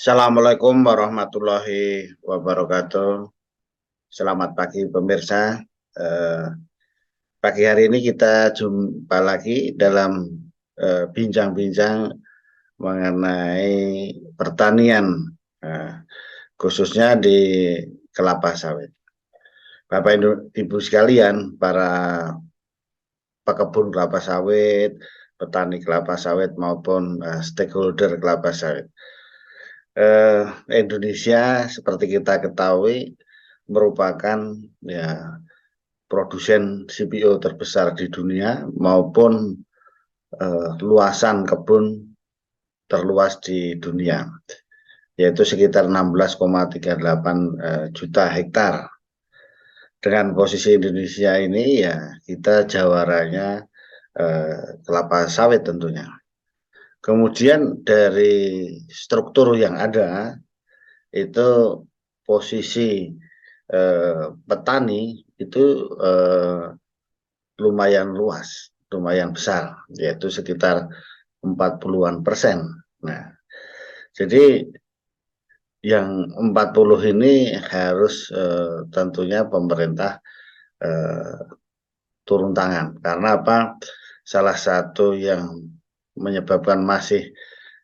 Assalamualaikum warahmatullahi wabarakatuh. Selamat pagi pemirsa. Eh, Pagi hari ini kita jumpa lagi dalam bincang-bincang mengenai pertanian, eh, khususnya di kelapa sawit. Bapak Ibu sekalian, para pekebun kelapa sawit, petani kelapa sawit maupun stakeholder kelapa sawit. Indonesia seperti kita ketahui merupakan ya produsen CPO terbesar di dunia maupun luasan kebun terluas di dunia, yaitu sekitar 16,38 juta hektar. Dengan posisi Indonesia ini ya kita jawaranya kelapa sawit tentunya. Kemudian dari struktur yang ada itu posisi petani itu lumayan luas, lumayan besar, yaitu sekitar 40-an%. Nah, jadi yang 40 ini harus tentunya pemerintah eh, turun tangan. Karena apa? Salah satu yang menyebabkan masih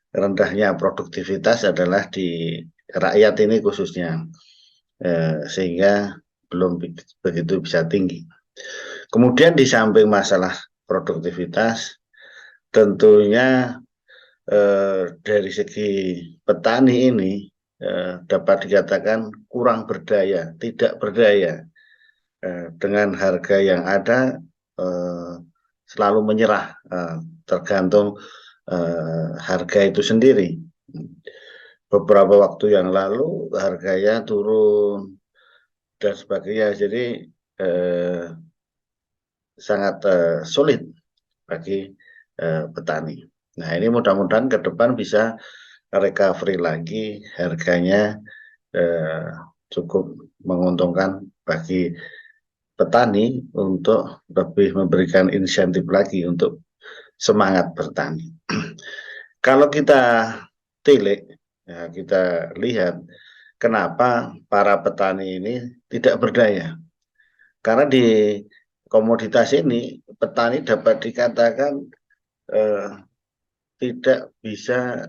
rendahnya produktivitas adalah di rakyat ini khususnya, sehingga belum begitu bisa tinggi. Kemudian di samping masalah produktivitas, tentunya dari segi petani ini dapat dikatakan kurang berdaya, tidak berdaya. Dengan harga yang ada selalu menyerah, tergantung harga itu sendiri. Beberapa waktu yang lalu harganya turun dan sebagainya, jadi sangat sulit bagi petani. Nah, ini mudah-mudahan ke depan bisa recovery lagi, harganya cukup menguntungkan bagi petani untuk lebih memberikan insentif lagi untuk semangat bertani. Kalau kita tilik, ya kita lihat kenapa para petani ini tidak berdaya. Karena di komoditas ini petani dapat dikatakan eh, tidak bisa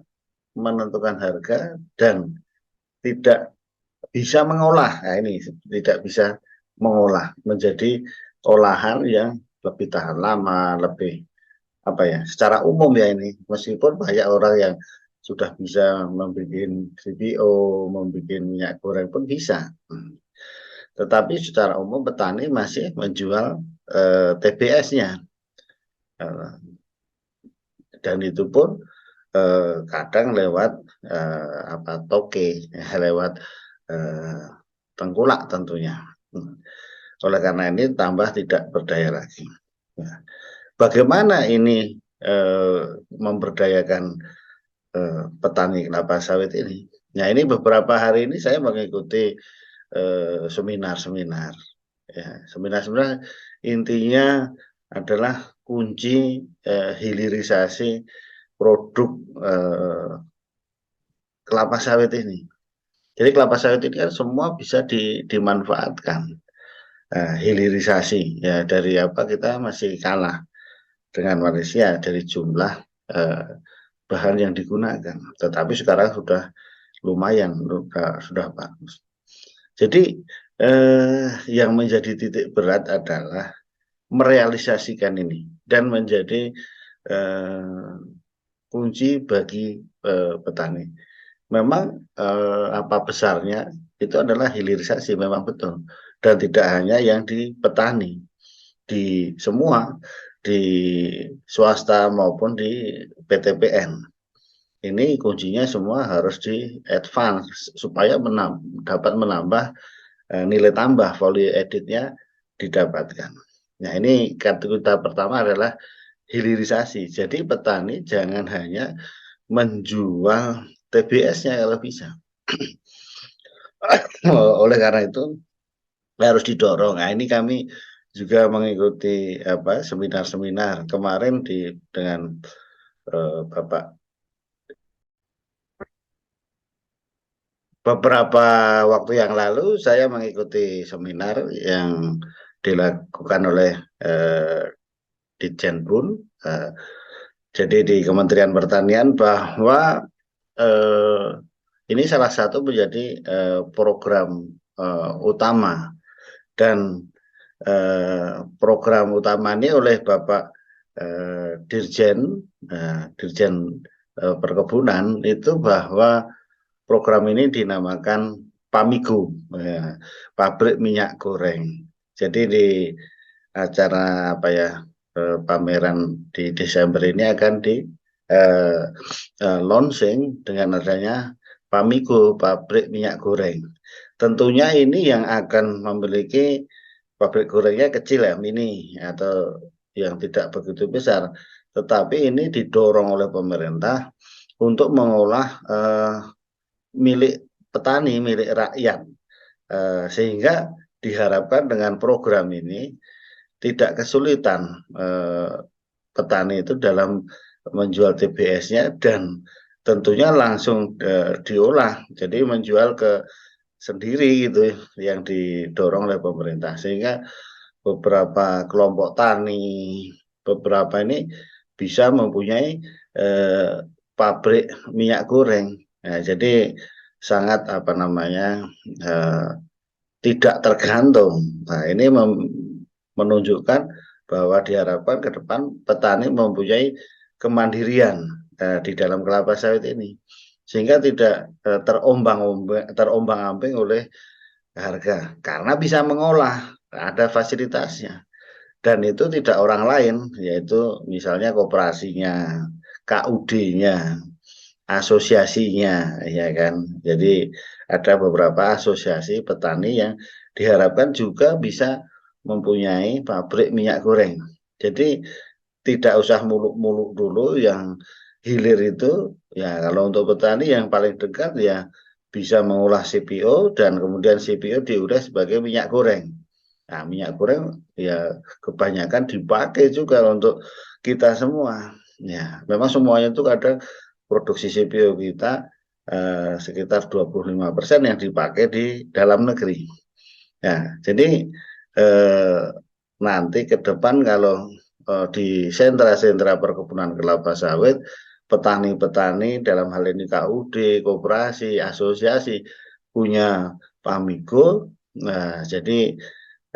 menentukan harga dan tidak bisa mengolah. Nah, ini tidak bisa mengolah menjadi olahan yang lebih tahan lama, lebih apa ya? Secara umum ya ini, meskipun banyak orang yang sudah bisa membuat CPO, membuat minyak goreng pun bisa. Tetapi secara umum petani masih menjual TBS-nya. Dan itu pun kadang lewat toke, lewat tengkulak tentunya. Oleh karena ini tambah tidak berdaya lagi. Nah, bagaimana ini memberdayakan petani kelapa sawit ini? Nah, ini beberapa hari ini saya mengikuti seminar-seminar. Ya, seminar-seminar intinya adalah kunci hilirisasi produk kelapa sawit ini. Jadi kelapa sawit ini kan semua bisa dimanfaatkan. Hilirisasi ya, dari apa kita masih kalah dengan Malaysia dari jumlah eh, bahan yang digunakan. Tetapi sekarang sudah lumayan, sudah bagus. Jadi yang menjadi titik berat adalah merealisasikan ini dan menjadi kunci bagi petani. Memang apa besarnya itu adalah hilirisasi, memang betul, dan tidak hanya yang di petani, di semua, di swasta maupun di PTPN. Ini kuncinya semua harus di advance supaya dapat menambah nilai tambah, value added-nya didapatkan. Nah, ini kata pertama adalah hilirisasi. Jadi petani jangan hanya menjual TBS-nya kalau bisa. Oleh karena itu harus didorong. Nah, ini kami juga mengikuti apa seminar-seminar kemarin dengan Bapak beberapa waktu yang lalu saya mengikuti seminar yang dilakukan oleh eh, Ditjenbun, eh, jadi di Kementerian Pertanian, bahwa eh, ini salah satu menjadi program utama, dan program utama ini oleh Bapak Dirjen Perkebunan itu, bahwa program ini dinamakan Pamigo, pabrik minyak goreng. Jadi di acara apa ya, pameran di Desember ini akan di eh, launching dengan adanya Pamigo, pabrik minyak goreng. Tentunya ini yang akan memiliki pabrik gorengnya kecil ya, mini atau yang tidak begitu besar. Tetapi ini didorong oleh pemerintah untuk mengolah milik petani, milik rakyat. Sehingga diharapkan dengan program ini tidak kesulitan petani itu dalam menjual TBS-nya, dan tentunya langsung diolah, jadi menjual ke sendiri gitu, yang didorong oleh pemerintah, sehingga beberapa kelompok tani, beberapa ini bisa mempunyai eh, pabrik minyak goreng. Nah, jadi sangat apa namanya, eh, tidak tergantung. Nah, ini menunjukkan bahwa diharapkan ke depan petani mempunyai kemandirian di dalam kelapa sawit ini, sehingga tidak terombang-ambing oleh harga, karena bisa mengolah, ada fasilitasnya, dan itu tidak orang lain, yaitu misalnya koperasinya, KUD-nya, asosiasinya, ya kan. Jadi ada beberapa asosiasi petani yang diharapkan juga bisa mempunyai pabrik minyak goreng. Jadi tidak usah muluk-muluk dulu, yang hilir itu ya, kalau untuk petani yang paling dekat ya bisa mengolah CPO, dan kemudian CPO diurai sebagai minyak goreng. Nah, minyak goreng ya kebanyakan dipakai juga untuk kita semua. Ya, memang semuanya itu kadang produksi CPO kita sekitar 25% yang dipakai di dalam negeri. Ya, jadi eh, nanti ke depan kalau di sentra-sentra perkebunan kelapa sawit, petani-petani dalam hal ini KUD, koperasi, asosiasi punya Pamigo, nah jadi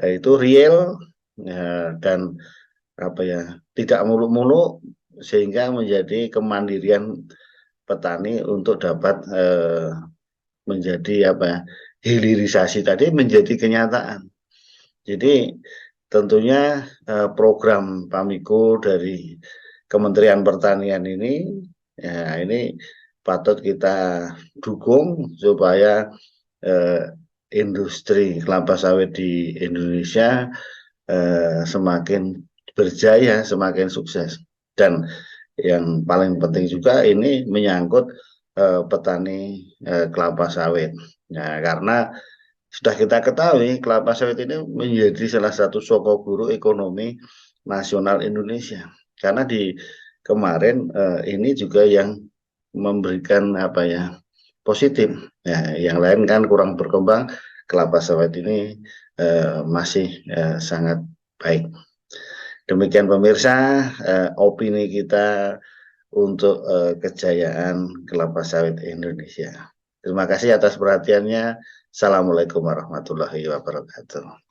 itu real, dan apa ya, tidak muluk-muluk, sehingga menjadi kemandirian petani untuk dapat menjadi apa ya, hilirisasi tadi menjadi kenyataan. Jadi tentunya program Pamigo dari Kementerian Pertanian ini, ya ini patut kita dukung supaya eh, industri kelapa sawit di Indonesia semakin berjaya, semakin sukses. Dan yang paling penting juga ini menyangkut petani kelapa sawit. Nah, karena sudah kita ketahui kelapa sawit ini menjadi salah satu sokok guru ekonomi nasional Indonesia. Karena di kemarin ini juga yang memberikan apa ya, positif. Ya, yang lain kan kurang berkembang, kelapa sawit ini masih sangat baik. Demikian pemirsa, opini kita untuk kejayaan kelapa sawit Indonesia. Terima kasih atas perhatiannya. Assalamualaikum warahmatullahi wabarakatuh.